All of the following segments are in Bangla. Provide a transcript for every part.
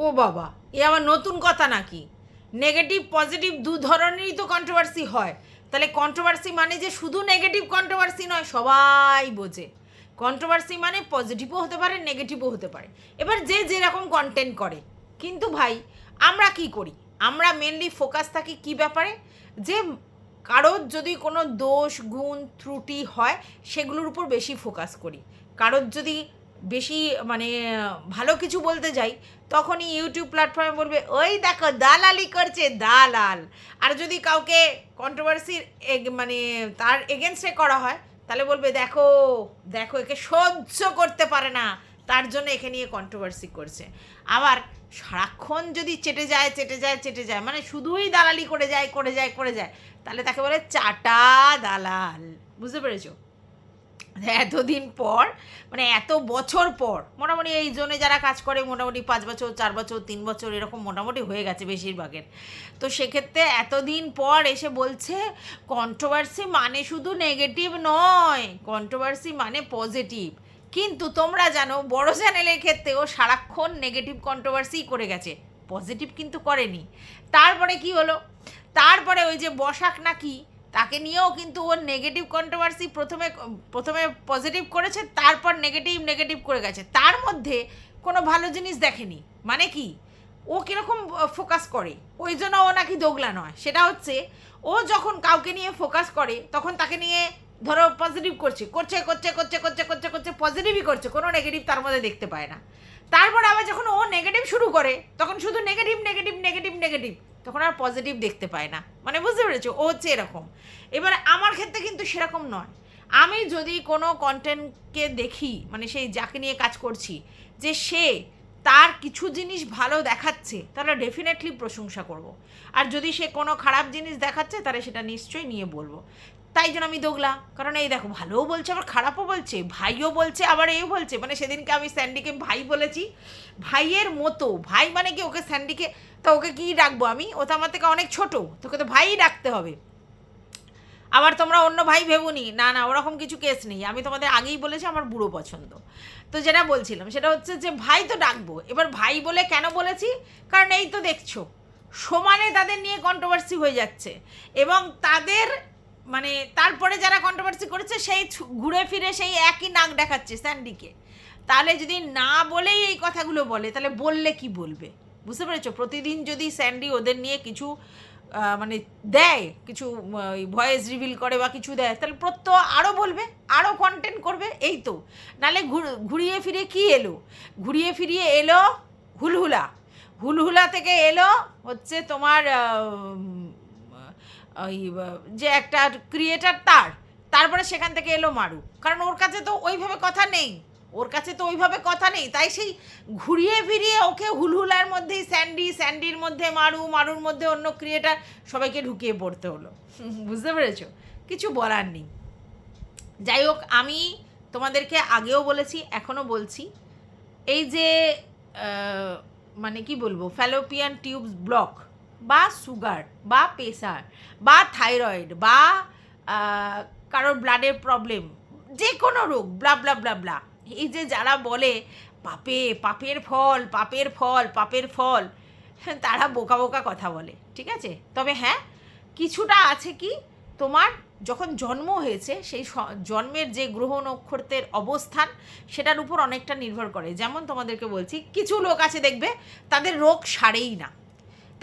ও বাবা, এ আবার নতুন কথা নাকি? নেগেটিভ পজিটিভ দু ধরনেরই তো কন্ট্রোভার্সি হয়। তাহলে কন্ট্রোভার্সি মানে যে শুধু নেগেটিভ কন্ট্রোভার্সি নয়, সবাই বোঝে। কন্ট্রোভার্সি মানে পজিটিভও হতে পারে, নেগেটিভও হতে পারে। এবার যে যেরকম কন্টেন্ট করে। কিন্তু ভাই, আমরা কি করি? আমরা মেনলি ফোকাস থাকি কি ব্যাপারে? যে কারোর যদি কোনো দোষ গুণ ত্রুটি হয়, সেগুলোর উপর বেশি ফোকাস করি। কারোর যদি বেশি মানে ভালো কিছু বলতে যাই, তখনই ইউটিউব প্ল্যাটফর্মে বলবে ওই দেখো দালালি করছে দালাল। আর যদি কাউকে কন্ট্রোভার্সির মানে তার এগেনস্টে করা হয়, তাহলে বলবে দেখো দেখো একে সহ্য করতে পারে না, তার জন্য একে নিয়ে কন্ট্রোভার্সি করছে। আবার সারাক্ষণ যদি চেটে যায় চেটে যায় চেটে যায়, মানে শুধুই দালালি করে যায় করে যায় করে যায়, তাহলে তাকে বলে চাটা দালাল। বুঝতে পেরেছো? এতদিন পর, মানে এত বছর পর, মোটামুটি এই জোনে যারা কাজ করে মোটামুটি 5 বছর 4 বছর 3 বছর এরকম মোটামুটি হয়ে গেছে বেশিরভাগের। তো সেক্ষেত্রে এতদিন পর এসে বলছে কন্ট্রোভার্সি মানে শুধু নেগেটিভ নয়, কন্ট্রোভার্সি মানে পজিটিভ। কিন্তু তোমরা জানো বড় চ্যানেলের ক্ষেত্রেও সারাক্ষণ নেগেটিভ কন্ট্রোভার্সি করে গেছে, পজিটিভ কিন্তু করেনি। তারপরে কি হলো? তারপরে ওই যে বসাক নাকি, তাকে নিয়েও কিন্তু ওর নেগেটিভ কন্ট্রোভার্সি প্রথমে প্রথমে পজিটিভ করেছে, তারপর নেগেটিভ নেগেটিভ করে গেছে, তার মধ্যে কোনো ভালো জিনিস দেখেনি। মানে কি, ও কীরকম ফোকাস করে, ওই জন্য ও নাকি দোগলা নয়। সেটা হচ্ছে ও যখন কাউকে নিয়ে ফোকাস করে তখন তাকে নিয়ে ধরো পজিটিভ করছে করছে করছে করছে করছে করছে করছে পজিটিভই করছে, কোনো নেগেটিভ তার মধ্যে দেখতে পায় না। তারপর আবার যখন ও নেগেটিভ শুরু করে তখন শুধু নেগেটিভ নেগেটিভ নেগেটিভ নেগেটিভ, তখন আর পজিটিভ দেখতে পায় না। মানে বুঝতে পেরেছো, ও হচ্ছে এরকম। এবার আমার ক্ষেত্রে কিন্তু সেরকম নয়। আমি যদি কোনো কন্টেন্টকে দেখি, মানে সেই যাকে নিয়ে কাজ করছি, যে সে তার কিছু জিনিস ভালো দেখাচ্ছে, তাহলে ডেফিনেটলি প্রশংসা করব। আর যদি সে কোনো খারাপ জিনিস দেখাচ্ছে, তাহলে সেটা নিশ্চয়ই নিয়ে বলবো। তাই জন্য আমি দোগলা, কারণ এই দেখো ভালোও বলছে আবার খারাপও বলছে, ভাইও বলছে আবার এও বলছে। মানে সেদিনকে আমি স্যান্ডিকে ভাই বলেছি, ভাইয়ের মতো। ভাই মানে কি, ওকে স্যান্ডিকে তো ওকে কী ডাকবো আমি? ও তো আমার থেকে অনেক ছোট, তোকে তো ভাইই ডাকতে হবে। আবার তোমরা অন্য ভাই ভেবুনি, না না ওরকম কিছু কেস নেই, আমি তোমাদের আগেই বলেছি আমার বুড়ো পছন্দ। তো যেটা বলছিলাম সেটা হচ্ছে যে ভাই তো ডাকবো। এবার ভাই বলে কেন বলেছি? কারণ এই তো দেখছো সমানে তাদের নিয়ে কন্ট্রোভার্সি হয়ে যাচ্ছে, এবং তাদের মানে তারপরে যারা কন্ট্রোভার্সি করেছে সেই ঘুরে ফিরে সেই একই নাক দেখাচ্ছে স্যান্ডিকে। তাহলে যদি না বলেই এই কথাগুলো বলে, তাহলে বললে কি বলবে? বুঝতে পেরেছো? প্রতিদিন যদি স্যান্ডি ওদের নিয়ে কিছু মানে দেয়, কিছু ভয়েস রিভিল করে বা কিছু দেয়, তাহলে প্রত্যহ আরও বলবে, আরও কন্টেন্ট করবে। এই তো, নাহলে ঘুরিয়ে ফিরিয়ে কি এলো? ঘুরিয়ে ফিরিয়ে এলো হুলহুলা, হুলহুলা থেকে এলো হচ্ছে তোমার ওই যে একটা ক্রিয়েটার, তারপরে সেখান থেকে এলো মারু। কারণ ওর কাছে তো ওইভাবে কথা নেই, ওর কাছে তো ওইভাবে কথা নেই, তাই সেই ঘুরিয়ে ফিরিয়ে ওকে হুলহুলার মধ্যেই স্যান্ডি, স্যান্ডির মধ্যে মারু, মারুর মধ্যে অন্য ক্রিয়েটার, সবাইকে ঢুকিয়ে পড়তে হলো। বুঝতে পেরেছো? কিছু বলার নেই। যাই হোক, আমি তোমাদেরকে আগেও বলেছি এখনও বলছি, এই যে মানে কি বলবো, ফ্যালোপিয়ান টিউবস ব্লক বা সুগার বা প্রেসার বা থাইরয়েড বা কারোর ব্লাডের প্রবলেম, যে কোনো রোগ, ব্লা ব্লা ব্লা ব্লা, এই যে যারা বলে পাপের ফল পাপের ফল পাপের ফল, তারা বোকা বোকা কথা বলে, ঠিক আছে? তবে হ্যাঁ, কিছুটা আছে কি, তোমার যখন জন্ম হয়েছে সেই জন্মের যে গ্রহ নক্ষত্রের অবস্থান, সেটার উপর অনেকটা নির্ভর করে। যেমন তোমাদেরকে বলছি, কিছু লোক আছে দেখবে তাদের রোগ সারেই না,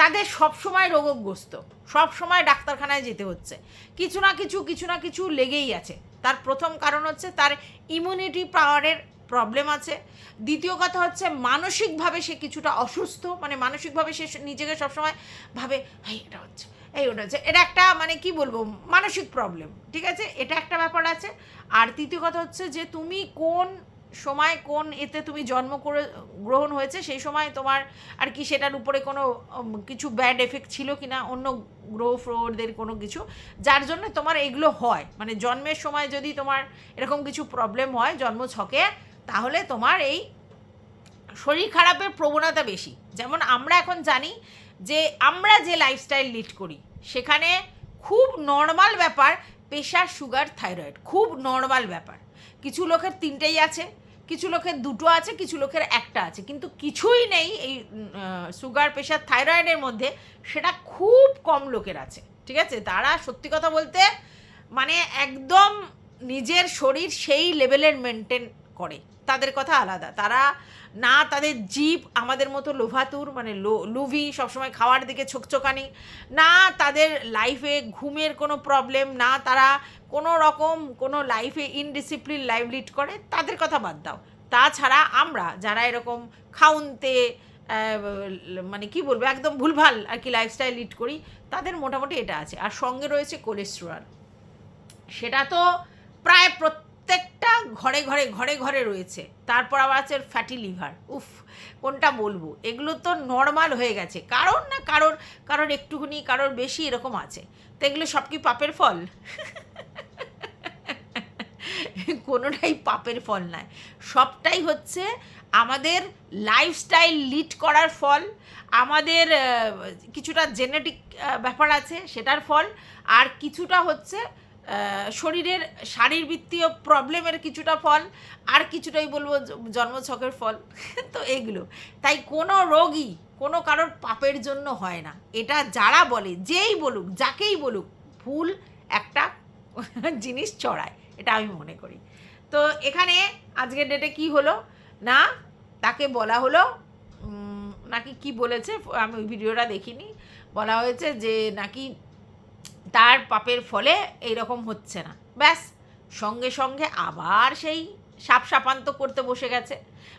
তাদের সবসময় রোগগ্রস্ত, সবসময় ডাক্তারখানায় যেতে হচ্ছে, কিছু না কিছু কিছু না কিছু লেগেই আছে। তার প্রথম কারণ হচ্ছে তার ইমিউনিটি পাওয়ারের প্রবলেম আছে। দ্বিতীয় কথা হচ্ছে মানসিকভাবে সে কিছুটা অসুস্থ, মানে মানসিকভাবে সে নিজেকে সবসময় ভাবে এই এটা হচ্ছে এই ওটা হচ্ছে, এটা একটা মানে কি বলবো মানসিক প্রবলেম, ঠিক আছে? এটা একটা ব্যাপার আছে। আর তৃতীয় কথা হচ্ছে যে তুমি কোন সময় কোন এতে তুমি জন্ম করে গ্রহণ হয়েছে, সেই সময় তোমার আর কি সেটার উপরে কোনো কিছু ব্যাড এফেক্ট ছিল কি না, অন্য গ্রহ ফ্রোদের কোনো কিছু, যার জন্য তোমার এগুলো হয়। মানে জন্মের সময় যদি তোমার এরকম কিছু প্রবলেম হয় জন্ম ছকে, তাহলে তোমার এই শরীর খারাপের প্রবণতা বেশি। যেমন আমরা এখন জানি যে আমরা যে লাইফস্টাইল লিড করি, সেখানে খুব নর্মাল ব্যাপার প্রেশার সুগার থাইরয়েড, খুব নর্মাল ব্যাপার। কিছু লোকের তিনটেই আছে, কিছু লোকের দুটো আছে, কিছু লোকের একটা আছে, কিন্তু কিছুই নেই এই সুগার, প্রেশার, থাইরয়েডের মধ্যে, সেটা খুব কম লোকের আছে। ঠিক আছে, তারা সত্যি কথা বলতে মানে একদম নিজের শরীর সেই লেভেলের মেনটেন করে, তাদের কথা আলাদা। তারা না, তাদের জিভ আমাদের মতো লোভাতুর, মানে লুভি, সবসময় খাওয়ার দিকে ছোকছোকানি, না তাদের লাইফে ঘুমের কোনো প্রবলেম, না তারা কোনো রকম কোনো লাইফে ইনডিসিপ্লিন লাইফ লিড করে, তাদের কথা বাদ দাও। তাছাড়া আমরা যারা এরকম খাউনতে মানে কি বলবো, একদম ভুলভাল আর কি লাইফস্টাইল লিড করি, তাদের মোটামুটি এটা আছে। আর সঙ্গে রয়েছে কোলেস্টেরল, সেটা তো প্রায় প্রত্যেকটা ঘরে ঘরে ঘরে ঘরে রয়েছে। তারপর আবার আছে ফ্যাটি লিভার, উফ কোনটা বলবো, এগুলো তো নর্মাল হয়ে গেছে, কারোর না কারোর একটুখানি, কারোর বেশি, এরকম আছে। তো এগুলো সব কি পাপের ফল? কোনোটাই পাপের ফল নয়, সবটাই হচ্ছে আমাদের লাইফস্টাইল লিড করার ফল, আমাদের কিছুটা জেনেটিক ব্যাপার আছে সেটার ফল, আর কিছুটা হচ্ছে শরীরের শারীরবৃত্তীয় প্রবলেমের কিছুটা ফল, আর কিছুটাই বলবো জন্মছকের ফল। তো এগুলো তাই কোনো রোগই কোনো কারোর পাপের জন্য হয় না, এটা যারা বলে, যেই বলুক, যাকেই বলুক, ভুল একটা জিনিস চড়ায়, এটা আমি মনে করি। তো এখানে আজকের ডেটে কি হলো না, তাকে বলা হলো নাকি কি বলেছে, আমি ওই ভিডিওটা দেখিনি, বলা হয়েছে যে নাকি তার পাপের ফলে এইরকম হচ্ছে না, ব্যাস সঙ্গে সঙ্গে আবার সেই সাপান্ত করতে বসে গেছে।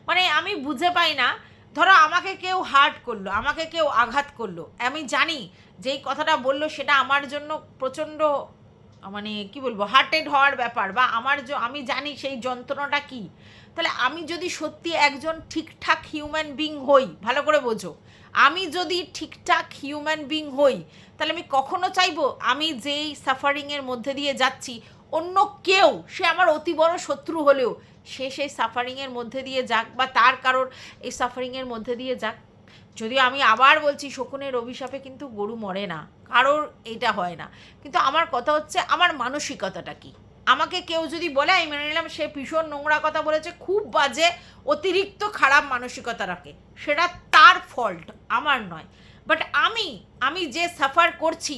মানে আমি বুঝে পাই না, ধরো আমাকে কেউ হার্ট করলো, আমাকে কেউ আঘাত করলো, আমি জানি যেই কথাটা বললো সেটা আমার জন্য প্রচণ্ড মানে কি বলবো হার্টেড হওয়ার ব্যাপার, বা আমি জানি সেই যন্ত্রণাটা কী। তাহলে আমি যদি সত্যি একজন ঠিকঠাক হিউম্যান বিং হই, ভালো করে বোঝো, আমি যদি ঠিকঠাক হিউম্যান বিং হই, তাহলে আমি কখনো চাইবো আমি যেই সাফারিংয়ের মধ্যে দিয়ে যাচ্ছি, অন্য কেউ, সে আমার অতি বড় শত্রু হলেও, সে সেই সাফারিংয়ের মধ্যে দিয়ে যাক, বা তার কারোর এই সাফারিংয়ের মধ্যে দিয়ে যাক। যদিও আমি আবার বলছি, শকুনের অভিশাপে কিন্তু গরু মরে না, কারোর এটা হয় না, কিন্তু আমার কথা হচ্ছে আমার মানসিকতাটা কি। আমাকে কেউ যদি বলে, আমি মেনে নিলাম সে ভীষণ নোংরা কথা বলেছে, খুব বাজে, অতিরিক্ত খারাপ মানসিকতা রাখে, সেটা তার ফল্ট, আমার নয়। বাট আমি যে সাফার করছি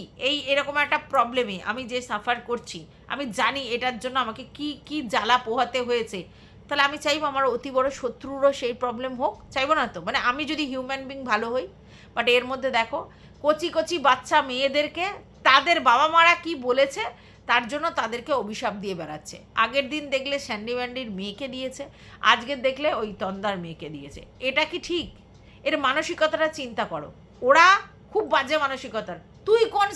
এরকম একটা প্রবলেমে, আমি যে সাফার করছি, আমি জানি এটার জন্য আমাকে কি কি জ্বালা পোহাতে হয়েছে, তাহলে আমি চাইবো আমার অতি বড় শত্রুরও সেই প্রবলেম হোক? চাইবো না তো। মানে আমি যদি হিউম্যান বিং ভালো হই, বাট এর মধ্যে দেখো কচি কচি বাচ্চা মেয়েদেরকে তাদের বাবা মারা কি বলেছে তার জন্য তাদেরকে অভিশাপ দিয়ে বেড়াচ্ছে। আগের দিন দেখলে স্যান্ডি ম্যান্ডির মেয়েকে দিয়েছে, আজকের দেখলে ওই তন্দার মেয়েকে দিয়েছে। এটা কি ঠিক? এর মানসিকতাটা চিন্তা করো। ওরা খুব বাজে মানসিকতার, তুই কোন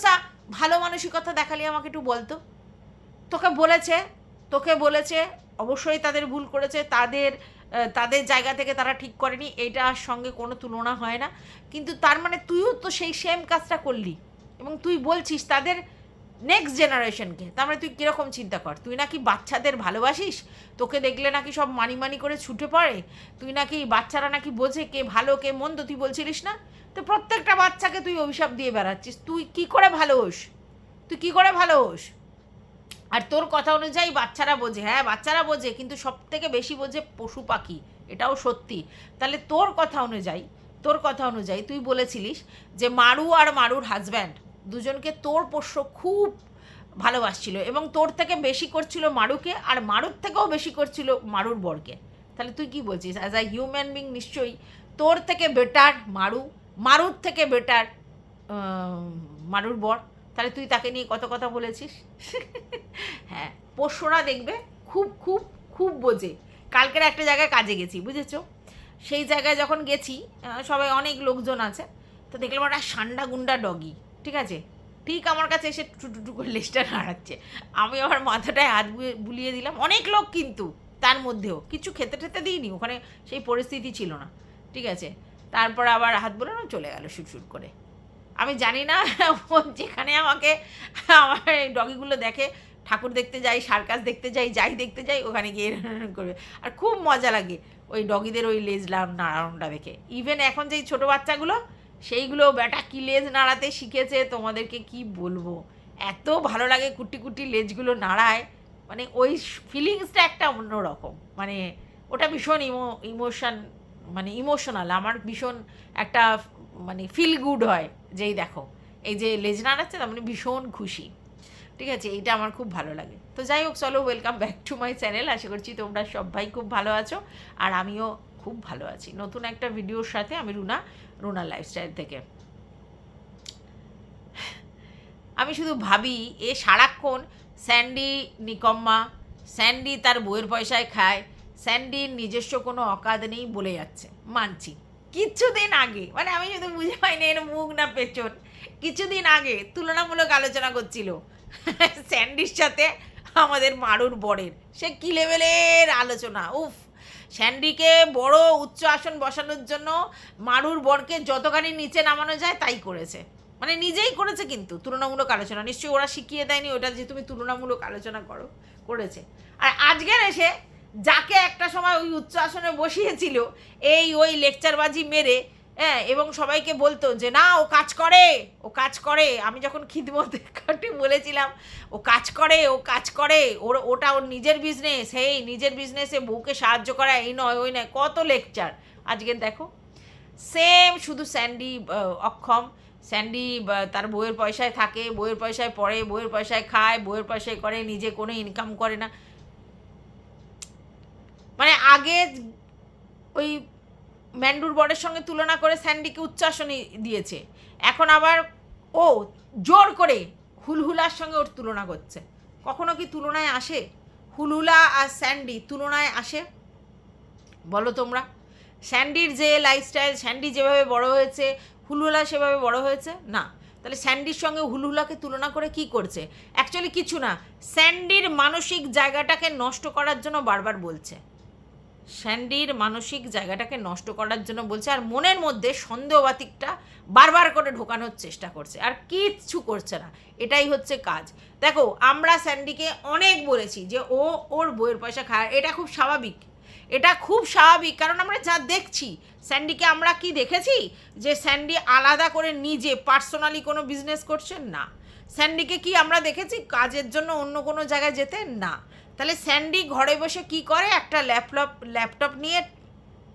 ভালো মানসিকতা দেখালি আমাকে একটু বলতো। তোকে বলেছে অবশ্যই তাদের ভুল করেছে, তাদের জায়গা থেকে তারা ঠিক করেনি, এইটার সঙ্গে কোনো তুলনা হয় না, কিন্তু তার মানে তুইও তো সেই সেম কাজটা করলি, এবং তুই বলছিস তাদের নেক্সট জেনারেশনকে। তার মানে তুই কীরকম চিন্তা কর, তুই নাকি বাচ্চাদের ভালোবাসিস, তোকে দেখলে নাকি সব মানি করে ছুটে পড়ে, তুই নাকি বাচ্চারা নাকি বোঝে কে ভালো কে মন্দ, তুই বলছিলিস না? তো প্রত্যেকটা বাচ্চাকে তুই অভিশাপ দিয়ে বেড়াচ্ছিস, তুই কি করে ভালো হোস? আর তোর কথা অনুযায়ী বাচ্চারা বোঝে, হ্যাঁ বাচ্চারা বোঝে, কিন্তু সব থেকে বেশি বোঝে পশু পাখি, এটাও সত্যি। তাহলে তোর কথা অনুযায়ী তুই বলেছিলিস যে মারু আর মারুর হাজব্যান্ড দুজনকে তোর পোষ্য খুব ভালোবাসছিল, এবং তোর থেকে বেশি করছিল মারুকে, আর মারুর থেকেও বেশি করছিল মারুর বরকে। তাহলে তুই কি বলছিস, অ্যাজ আ হিউম্যান বিং নিশ্চয়ই তোর থেকে বেটার মারুর থেকে বেটার মারুর বর। তাহলে তুই তাকে নিয়ে কত কথা বলেছিস। হ্যাঁ, পোষ্যরা দেখবে খুব খুব খুব বোঝে। কালকের একটা জায়গায় কাজে গেছি, বুঝেছো? সেই জায়গায় যখন গেছি, সবাই অনেক লোকজন আছে, তো দেখলাম একটা সান্ডা গুন্ডা ডগি, ঠিক আছে, ঠিক আমার কাছে এসে টুটু করে লেজটা নাড়াচ্ছে। আমি আবার মাথাটায় হাত বুলিয়ে দিলাম। অনেক লোক, কিন্তু তার মধ্যেও কিছু খেতে দিইনি, ওখানে সেই পরিস্থিতি ছিল না, ঠিক আছে। তারপর আবার হাত বোলানো, চলে গেল শুট করে। আমি জানি না যেখানে আমার ডগিগুলো দেখে, ঠাকুর দেখতে যাই, সার্কাস দেখতে যাই, যাই দেখতে যাই, ওখানে গিয়ে করবে। আর খুব মজা লাগে ওই ডগিদের ওই লেজ নাড়ানোটা দেখে। ইভেন এখন যেই ছোটো বাচ্চাগুলো, সেইগুলো বেটা কি লেজ নাড়াতে শিখেছে, তোমাদেরকে কি বলবো, এত ভালো লাগে কুটি কুটি লেজগুলো নাড়ায়, মানে ওই ফিলিংসটা একটা অন্যরকম, মানে ওটা ভীষণ মানে ইমোশনাল, আমার ভীষণ একটা মানে ফিল গুড হয় যেই দেখো এই যে লেজ নাড়াচ্ছে, তার মানে ভীষণ খুশি। ঠিক আছে, এইটা আমার খুব ভালো লাগে। তো যাই হোক, চলো welcome back to my channel. আশা করছি তোমরা সবাই খুব ভালো আছো, আর আমিও খুব ভালো আছি। নতুন একটা ভিডিওর সাথে আমি রুনা লাইফস্টাইল থেকে। আমি শুধু ভাবি এ সারাক্ষণ স্যান্ডি নিকম্মা, স্যান্ডি তার বইয়ের পয়সায় খায়, স্যান্ডির নিজস্ব কোনো অকাদ নেই বলে যাচ্ছে, মানছি। কিছুদিন আগে, মানে আমি শুধু বুঝে পাইনি এর মুখ না পেছন, কিছুদিন আগে তুলনামূলক আলোচনা করছিল স্যান্ডির সাথে আমাদের মারুর বরের। সে কী লেভেলের আলোচনা! উফ, স্যান্ডিকে বড় উচ্চ আসন বসানোর জন্য মারুর বরকে যতখানি নিচে নামানো যায় তাই করেছে, মানে নিজেই করেছে। কিন্তু তুলনামূলক আলোচনা নিশ্চয়ই ওরা শিখিয়ে দেয়নি ওটা যে তুমি তুলনামূলক আলোচনা করেছে। আর আজকের এসে যাকে একটা সময় ওই উচ্চ আসনে বসিয়েছিল, ওই লেকচারবাজি মেরে, হ্যাঁ, এবং সবাইকে বলতো যে না ও কাজ করে, ও কাজ করে। আমি যখন খিদমত কাটে বলেছিলাম ও কাজ করে, ও কাজ করে, ওটা ওর নিজের বিজনেস, নিজের বিজনেসে বউকে সাহায্য করা, এই নয় ওই নয়, কত লেকচার। আজকে দেখো সেম, শুধু স্যান্ডি অক্ষম, স্যান্ডি তার বইয়ের পয়সায় থাকে, বইয়ের পয়সায় পড়ে, বইয়ের পয়সায় খায়, বইয়ের পয়সায় করে, নিজে কোনো ইনকাম করে না। মানে আগে ওই ম্যান্ডুর বরের সঙ্গে তুলনা করে স্যান্ডিকে উচ্চাসনে দিয়েছে, এখন আবার ও জোর করে হুলহুলার সঙ্গে ওর তুলনা করছে। কখনো কি তুলনায় আসে? হুলহুলা আর স্যান্ডি তুলনায় আসে বলো তোমরা? স্যান্ডির যে লাইফস্টাইল, স্যান্ডি যেভাবে বড় হয়েছে, হুলহুলা সেভাবে বড় হয়েছে না। তাহলে স্যান্ডির সঙ্গে হুলহুলাকে তুলনা করে কি করছে? অ্যাকচুয়ালি কিছু না, স্যান্ডির মানসিক জায়গাটাকে নষ্ট করার জন্য বারবার বলছে, স্যান্ডির মানসিক জায়গাটাকে নষ্ট করার জন্য বলছে, আর মনের মধ্যে সন্দেহবাতিকটা বারবার করে ঢোকানোর চেষ্টা করছে, আর কিচ্ছু করছে না। এটাই হচ্ছে কাজ। দেখো, আমরা স্যান্ডিকে অনেক বলেছি যে ওর বইয়ের পয়সা খায়, এটা খুব স্বাভাবিক, এটা খুব স্বাভাবিক। কারণ আমরা যা দেখছি স্যান্ডিকে, আমরা কি দেখেছি যে স্যান্ডি আলাদা করে নিজে পার্সোনালি কোনো বিজনেস করছেন? না। স্যান্ডিকে কি আমরা দেখেছি কাজের জন্য অন্য কোনো জায়গায় যেতে? না। তাহলে স্যান্ডি ঘরে বসে কি করে? একটা ল্যাপটপ নিয়ে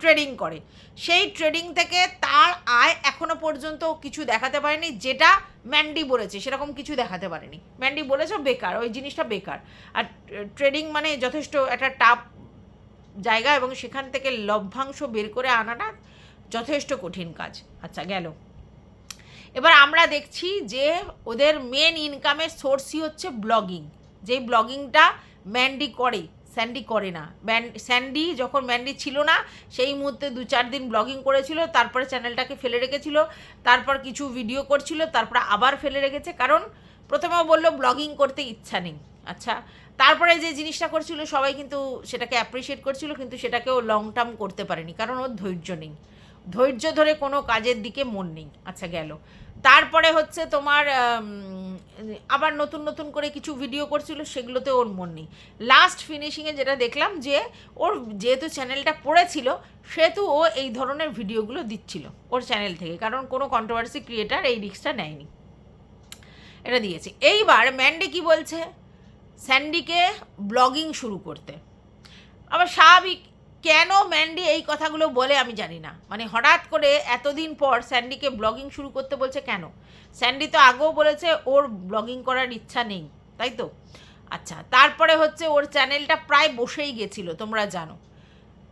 ট্রেডিং করে। সেই ট্রেডিং থেকে তার আয় এখনো পর্যন্ত কিছু দেখাতে পারেনি, যেটা ম্যান্ডি বলেছে সেরকম কিছু দেখাতে পারেনি। ম্যান্ডি বলেছে বেকার, ওই জিনিসটা বেকার। আর ট্রেডিং মানে যথেষ্ট একটা টাফ জায়গা, এবং সেখান থেকে লভ্যাংশ বের করে আনাটা যথেষ্ট কঠিন কাজ। আচ্ছা, গেল। এবার আমরা দেখছি যে ওদের মেন ইনকামের সোর্সই হচ্ছে ব্লগিং। যেই ব্লগিংটা ম্যান্ডি করে, স্যান্ডি করে না। স্যান্ডি যখন ম্যান্ডি ছিল না সেই মুহূর্তে 2-4 দিন ব্লগিং করেছিল, তারপরে চ্যানেলটাকে ফেলে রেখেছিল, তারপর কিছু ভিডিও করছিল, তারপর আবার ফেলে রেখেছে, কারণ প্রথমেও বললো ব্লগিং করতে ইচ্ছা নেই। আচ্ছা, তারপরে যে জিনিসটা করছিল সবাই কিন্তু সেটাকে অ্যাপ্রিসিয়েট করছিল, কিন্তু সেটাকেও লং টার্ম করতে পারেনি, কারণ ওর ধৈর্য নেই, ধৈর্য ধরে কোনো কাজের দিকে মন নেই। আচ্ছা, গেল। তারপরে হচ্ছে তোমার আবার নতুন নতুন করে কিছু ভিডিও করছিল, সেগুলোতে ওর মন নেই। লাস্ট ফিনিশিংয়ে যেটা দেখলাম যে ওর যেহেতু চ্যানেলটা পড়েছিল, সেহেতু ও এই ধরনের ভিডিওগুলো দিচ্ছিল ওর চ্যানেল থেকে, কারণ কোনো কন্ট্রোভার্সি ক্রিয়েটার এই রিস্কটা নেয়নি, এটা দিয়েছে। এইবার ম্যান্ডি কি বলছে? স্যান্ডিকে ব্লগিং শুরু করতে। আবার স্বাভাবিক, কেন ম্যান্ডি এই কথাগুলো বলে আমি জানি না, মানে হঠাৎ করে এতদিন পর স্যান্ডিকে ব্লগিং শুরু করতে বলছে কেন? স্যান্ডি তো আগেও বলেছে ওর ব্লগিং করার ইচ্ছা নেই, তাই তো? আচ্ছা, তারপরে হচ্ছে ওর চ্যানেলটা প্রায় বসেই গেছিলো, তোমরা জানো।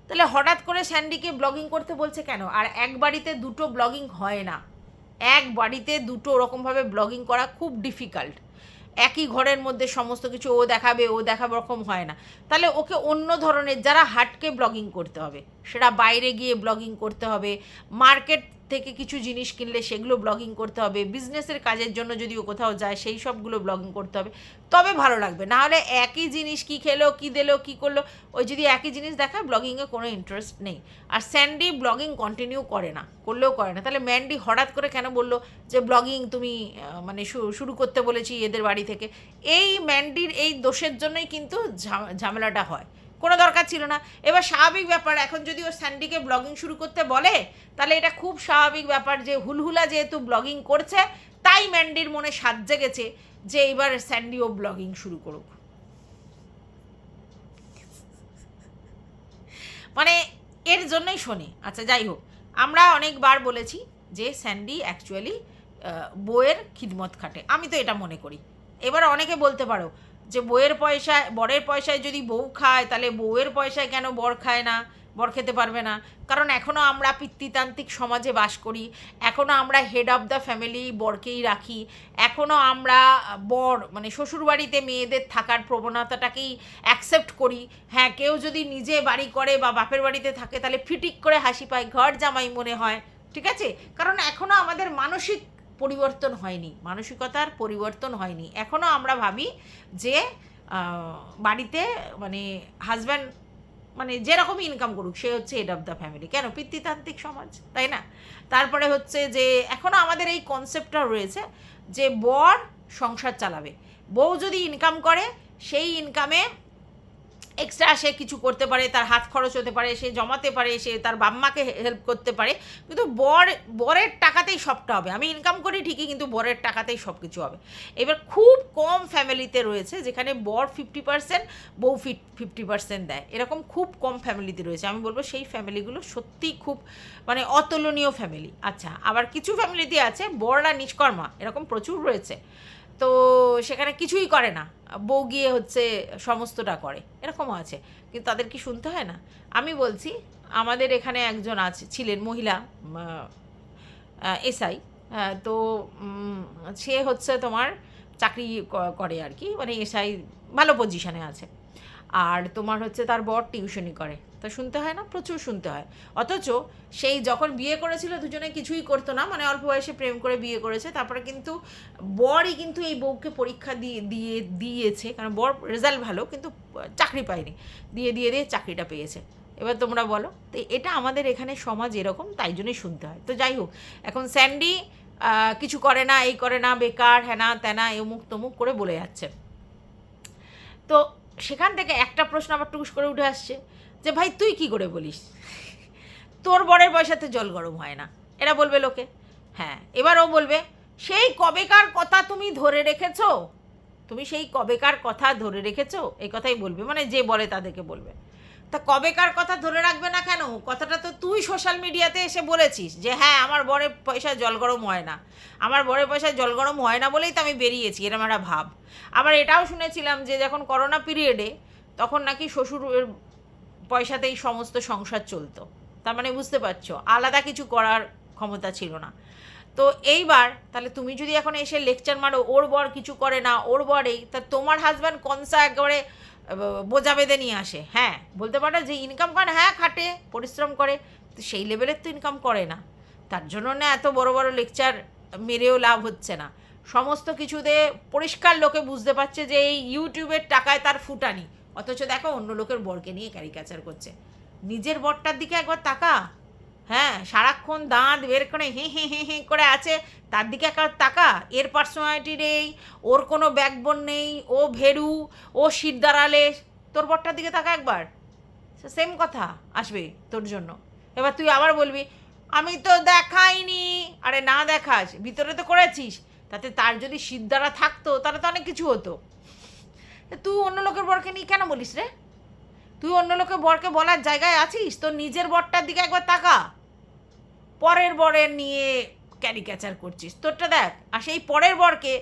তাহলে হঠাৎ করে স্যান্ডিকে ব্লগিং করতে বলছে কেন? আর এক বাড়িতে দুটো ব্লগিং হয় না, এক বাড়িতে দুটো ওরকমভাবে ব্লগিং করা খুব ডিফিকাল্ট। একই ঘরের মধ্যে সমস্ত কিছু ও দেখাবে ওরকম হয় না। তাহলে ওকে অন্য ধরনের, যারা হাটকে ব্লগিং করতে হবে, সেটা বাইরে গিয়ে ব্লগিং করতে হবে, মার্কেট থেকে কিছু জিনিস কিনলে সেগুলো ব্লগিং করতে হবে, বিজনেসের কাজের জন্য যদি ও কোথাও যায় সেই সবগুলো ব্লগিং করতে হবে, তবে ভালো লাগবে। নাহলে একই জিনিস কী খেলো, কী দিলো, কী করলো, ওই যদি একই জিনিস দেখায়, ব্লগিংয়ে কোনো ইন্টারেস্ট নেই। আর স্যান্ডি ব্লগিং কন্টিনিউ করে না, করলেও করে না। তাহলে ম্যান্ডি হঠাৎ করে কেন বললো যে ব্লগিং তুমি মানে শুরু করতে বলেছি এদের বাড়ি থেকে? এই ম্যান্ডির এই দোষের জন্যই কিন্তু ঝামেলাটা হয়, কোনো দরকার ছিল না। এবার স্বাভাবিক ব্যাপার, এখন যদি ও স্যান্ডিকে ব্লগিং শুরু করতে বলে, তাহলে এটা খুব স্বাভাবিক ব্যাপার যে হুলহুলা যেহেতু ব্লগিং করছে, তাই ম্যান্ডির মনে সাজ জেগেছে যে এবার স্যান্ডিও ব্লগিং শুরু করুক। মানে এর জন্যই শোনে। আচ্ছা যাই হোক, আমরা অনেকবার বলেছি যে স্যান্ডি অ্যাকচুয়ালি বউয়ের খিদমত খাটে, আমি তো এটা মনে করি। এবার অনেকে বলতে পারো যে বউয়ের পয়সায়, বরের পয়সায় যদি বউ খায় তাহলে বউয়ের পয়সায় কেন বর খায় না, বর খেতে পারবে না? কারণ এখনও আমরা পিতৃতান্ত্রিক সমাজে বাস করি, এখনও আমরা হেড অফ দ্য ফ্যামিলি বরকেই রাখি, এখনও আমরা বর মানে শ্বশুরবাড়িতে মেয়েদের থাকার প্রবণতাটাকেই অ্যাকসেপ্ট করি। হ্যাঁ, কেউ যদি নিজে বাড়ি করে বা বাপের বাড়িতে থাকে তাহলে ফিটিক করে হাসি পায়, ঘর জামাই মনে হয়, ঠিক আছে? কারণ এখনও আমাদের মানসিক পরিবর্তন হয়নি, মানসিকতার পরিবর্তন হয়নি। এখনও আমরা ভাবি যে বাড়িতে মানে হাজব্যান্ড মানে যেরকম ইনকাম করুক সে হচ্ছে হেড অফ দ্য ফ্যামিলি। কেন? পিতৃতান্ত্রিক সমাজ, তাই না? তারপরে হচ্ছে যে এখনও আমাদের এই কনসেপ্টটা রয়েছে যে বর সংসার চালাবে, বউ যদি ইনকাম করে সেই ইনকামে এক্সট্রা সে কিছু করতে পারে, তার হাত খরচ হতে পারে, সে জমাতে পারে, সে তার বাম্মাকে হেল্প করতে পারে, কিন্তু বরের টাকাতেই সবটা হবে। আমি ইনকাম করি ঠিকই, কিন্তু বরের টাকাতেই সব কিছু হবে। এবার খুব কম ফ্যামিলিতে রয়েছে যেখানে বর 50%, বউ 50% দেয়, এরকম খুব কম ফ্যামিলিতে রয়েছে। আমি বলবো সেই ফ্যামিলিগুলো সত্যিই খুব মানে অতুলনীয় ফ্যামিলি। আচ্ছা, আবার কিছু ফ্যামিলিতে আছে বররা নিষ্কর্মা, এরকম প্রচুর রয়েছে, তো সেখানে কিছুই করে না, বউ গিয়ে হচ্ছে সমস্তটা করে, এরকমও আছে, কিন্তু তাদের কি শুনতে হয় না? আমি বলছি আমাদের এখানে একজন ছিলেন মহিলা এসআই, তো সে হচ্ছে তোমার চাকরি করে আর কি, মানে এসআই ভালো পজিশানে আছে, আর তোমার হচ্ছে তার বর টিউশনি করে, তা শুনতে হয় না? প্রচুর শুনতে হয়। অথচ সেই যখন বিয়ে করেছিল দুজনে কিছুই করতো না, মানে অল্প বয়সে প্রেম করে বিয়ে করেছে, তারপরে কিন্তু বরই কিন্তু এই বউকে পরীক্ষা দিয়েছে, কারণ বর রেজাল্ট ভালো কিন্তু চাকরি পায়নি, দিয়ে চাকরিটা পেয়েছে। এবার তোমরা বলো, তো এটা আমাদের এখানে সমাজ এরকম, তাই জন্যই শুনতে হয়। তো যাই হোক, এখন স্যান্ডি কিছু করে না, এই করে না, বেকার, হ্যানা ত্যানা, এমুক তমুক করে বলে যাচ্ছে। তো সেখান থেকে একটা প্রশ্ন আবার টুকুস করে উঠে আসছে যে ভাই তুই কি করে বলিস, তোর বরের পয়সাতে জল গরম হয় না, এরা বলবে লোকে। হ্যাঁ, এবার ও বলবে সেই কবেকার কথা তুমি ধরে রেখেছো, তুমি সেই কবেকার কথা ধরে রেখেছো, এই কথাই বলবে, মানে যে বলে তাদেরকে বলবে। তা কবেকার কথা ধরে রাখবে না কেন? কথাটা তো তুই সোশ্যাল মিডিয়াতে এসে বলেছিস যে হ্যাঁ আমার বরের পয়সায় জল গরম হয় না, আমার বরের পয়সায় জল গরম হয় না বলেই তো আমি বেরিয়েছি, এরম একটা ভাব। আবার এটাও শুনেছিলাম যে যখন করোনা পিরিয়ডে তখন নাকি শ্বশুরের পয়সাতেই সমস্ত সংসার চলতো, তার মানে বুঝতে পারছো আলাদা কিছু করার ক্ষমতা ছিল না। তো এইবার তাহলে তুমি যদি এখন এসে লেকচার মারো ওর বর কিছু করে না, ওর বরেই, তা তোমার হাজব্যান্ড কনসা একেবারে বোঝা বেঁধে নিয়ে আসে। হ্যাঁ, বলতে পারো যে ইনকাম করে, হ্যাঁ খাটে পরিশ্রম করে, তো সেই লেভেলের তো ইনকাম করে না, তার জন্য না এত বড় বড় লেকচার মেরেও লাভ হচ্ছে না। সমস্ত কিছুতে পরিষ্কার লোকে বুঝতে পারছে যে এই ইউটিউবের টাকায় তার ফুটানি, অথচ দেখো অন্য লোকের বরকে নিয়ে ক্যারিকাচার করছে। নিজের বরটার দিকে একবার তাকা, হ্যাঁ সারাক্ষণ দাঁত বের করে হে হে হে হে করে আছে, তার দিকে একবার তাকা। এর পার্সোনালিটি নেই, ওর কোনো ব্যাকবোন নেই, ও ভেরু, ও শির দাঁড়ালে, তোর বরটার দিকে তাকা একবার, সেম কথা আসবে তোর জন্য। এবার তুই আবার বলবি আমি তো দেখাইনি, আরে না দেখাস, ভিতরে তো করেছিস, তাতে তার যদি শির দ্বারা থাকতো তাহলে তো অনেক কিছু হতো। তুই অন্য লোকের বরকে নিয়ে কেন বলিস রে? তুই অন্য লোকের বরকে বলার জায়গায় আছিস? তোর নিজের বরটার দিকে একবার তাকা, পরের বরের নিয়ে ক্যারিকেচার করছিস, তোরটা দেখ। আর সেই পরের বরকে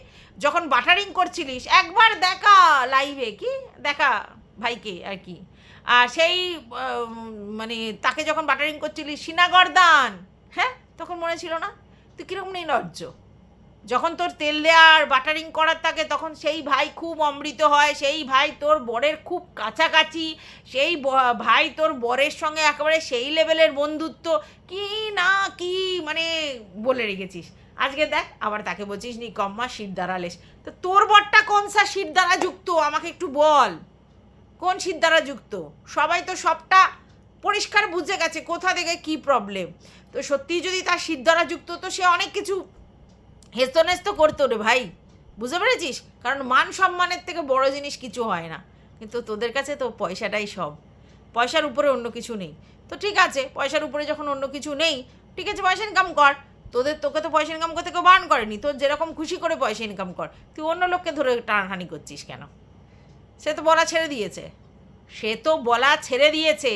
যখন বাটারিং করছিলিস একবার দেখা লাইভে, কি দেখা ভাইকে আর কি, আর সেই মানে তাকে যখন বাটারিং করছিলিস সিনাগরদান, হ্যাঁ তখন মনে ছিল না? তুই কীরকম নির্লজ্জ। যখন তোর তেল দেওয়ার বাটারিং করার থাকে তখন সেই ভাই খুব অমৃত হয়, সেই ভাই তোর বরের খুব কাছাকাছি, সেই ভাই তোর বরের সঙ্গে একেবারে সেই লেভেলের বন্ধুত্ব, কি না কি মানে বলে রেখেছিস। আজকে দেখ আবার তাকে বলছিস নিকম্মা শির দাঁড়ালেস। তো তোর বরটা কোন সা শির দ্বারা যুক্ত আমাকে একটু বল, কোন শির দ্বারা যুক্ত? সবাই তো সবটা পরিষ্কার বুঝে গেছে কোথা থেকে কি প্রবলেম। তো সত্যিই যদি তার শির দ্বারা যুক্ত তো সে অনেক কিছু হেস্তনেস্ত করতো রে ভাই, বুঝতে পেরেছিস? কারণ মান সম্মানের থেকে বড় জিনিস কিছু হয় না, কিন্তু তোদের কাছে তো পয়সাটাই সব, পয়সার উপরে অন্য কিছু নেই। তো ঠিক আছে, পয়সার উপরে যখন অন্য কিছু নেই, ঠিক আছে পয়সা ইনকাম কর, তোকে তো পয়সা ইনকাম করতে কেউ বারণ করেনি, তোর যেরকম খুশি করে পয়সা ইনকাম কর, তুই অন্য লোককে ধরে টানাটানি করছিস কেন? সে তো বলা ছেড়ে দিয়েছে,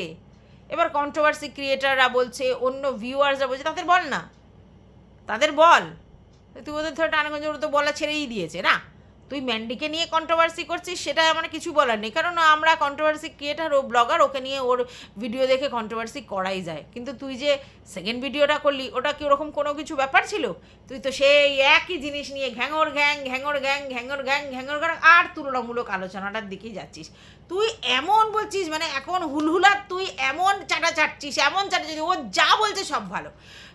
এবার কন্ট্রোভার্সি ক্রিয়েটাররা বলছে, অন্য ভিউয়ার্সরা বলছে, তাদের বল না, তাদের বল। তুই ওদের ধরে টানাগঞ্জ, ওরা তো বলা ছেড়েই দিয়েছে না। তুই ম্যান্ডিকে নিয়ে কন্ট্রোভার্সি করছিস, সেটা আমার কিছু বলার নেই, কারণ আমরা কন্ট্রোভার্সি ক্রিয়েটার, ও ব্লগার, ওকে নিয়ে ওর ভিডিও দেখে কন্ট্রোভার্সি করাই যায়। কিন্তু তুই যে সেকেন্ড ভিডিওটা করলি, ওটা কি ওরকম কোনো কিছু ব্যাপার ছিল? তুই তো সেই একই জিনিস নিয়ে ঘ্যাঙর গ্যাং ঘ্যাঙর গ্যাং ঘ্যাঙর গ্যাং ঘ্যাঙর গ্যাং আর তুলনামূলক আলোচনাটার দিকেই যাচ্ছিস। তুই এমন বলছিস, মানে এখন হুলহুলার তুই এমন চাটা চাটছিস, এমন চাটা চাটছিস, ও যা বলছে সব ভালো।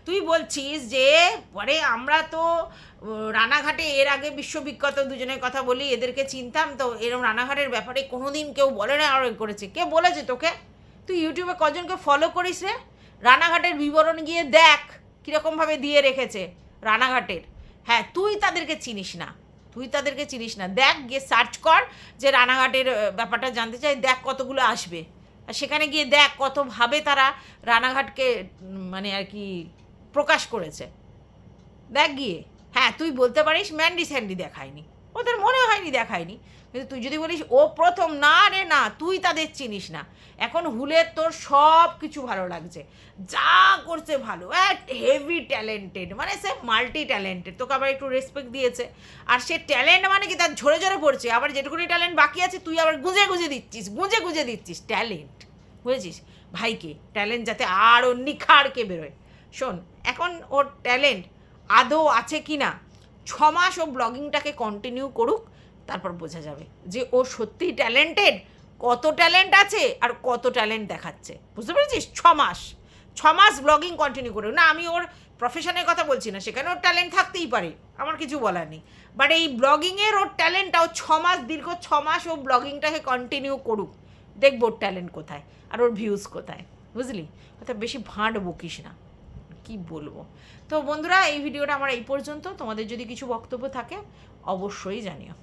তুই বলছিস যে পরে আমরা তো রানাঘাটে এর আগে বিশ্ববিখ্যাত দুজনের কথা বলি, এদেরকে চিনতাম, তো এরকম রানাঘাটের ব্যাপারে কোনো দিন কেউ বলে না, আর করেছে কে বলেছে তোকে? তুই ইউটিউবে কজনকে ফলো করিস রে? রানাঘাটের বিবরণ গিয়ে দেখ কীরকমভাবে দিয়ে রেখেছে রানাঘাটের। হ্যাঁ, তুই তাদেরকে চিনিস না, তুই তাদেরকে চিনিস না। দেখ, গিয়ে সার্চ কর যে রানাঘাটের ব্যাপারটা জানতে চাই, দেখ কতগুলো আসবে। আর সেখানে গিয়ে দেখ কতভাবে তারা রানাঘাটকে মানে আর কি প্রকাশ করেছে, দেখ গিয়ে। হ্যাঁ, তুই বলতে পারিস ম্যান্ডি স্যান্ডি দেখায়নি, ওদের মনে হয়নি দেখায়নি, কিন্তু তুই যদি বলিস ও প্রথম, না রে না, তুই তাদের চিনিস না। এখন হুলের তোর সব কিছু ভালো লাগছে, যা করছে ভালো, হেভি ট্যালেন্টেড, মানে সে মাল্টি ট্যালেন্টেড, তোকে আবার একটু রেসপেক্ট দিয়েছে। আর সে ট্যালেন্ট মানে কি, তার ঝরে ঝরে পড়ছে, আবার যেটুকুনি ট্যালেন্ট বাকি আছে তুই আবার গুঁজে গুঁজে দিচ্ছিস ট্যালেন্ট, বুঝেছিস? ভাইকে ট্যালেন্ট যাতে আরও নিখাড়কে বেরোয়। শোন, এখন ওর ট্যালেন্ট আদৌ আছে কি না, 6 মাস ও ব্লগিংটাকে কন্টিনিউ করুক, তারপর বোঝা যাবে যে ও সত্যিই ট্যালেন্টেড, কত ট্যালেন্ট আছে আর কত ট্যালেন্ট দেখাচ্ছে, বুঝতে পেরেছিস? 6 মাস ব্লগিং কন্টিনিউ করুক না। আমি ওর প্রফেশনের কথা বলছি না, সেখানে ওর ট্যালেন্ট থাকতেই পারে, আমার কিছু বলার নেই, বাট এই ব্লগিংয়ের ওর ট্যালেন্টটাও 6 মাস, দীর্ঘ 6 মাস ও ব্লগিংটাকে কন্টিনিউ করুক, দেখবো ওর ট্যালেন্ট কোথায় আর ওর ভিউজ কোথায়, বুঝলি? অর্থাৎ বেশি ভাঁড় বকিস না, কি বলবো। তো বন্ধুরা, এই ভিডিওটা আমার এই পর্যন্ত। তোমাদের যদি কিছু বক্তব্য থাকে অবশ্যই জানিও।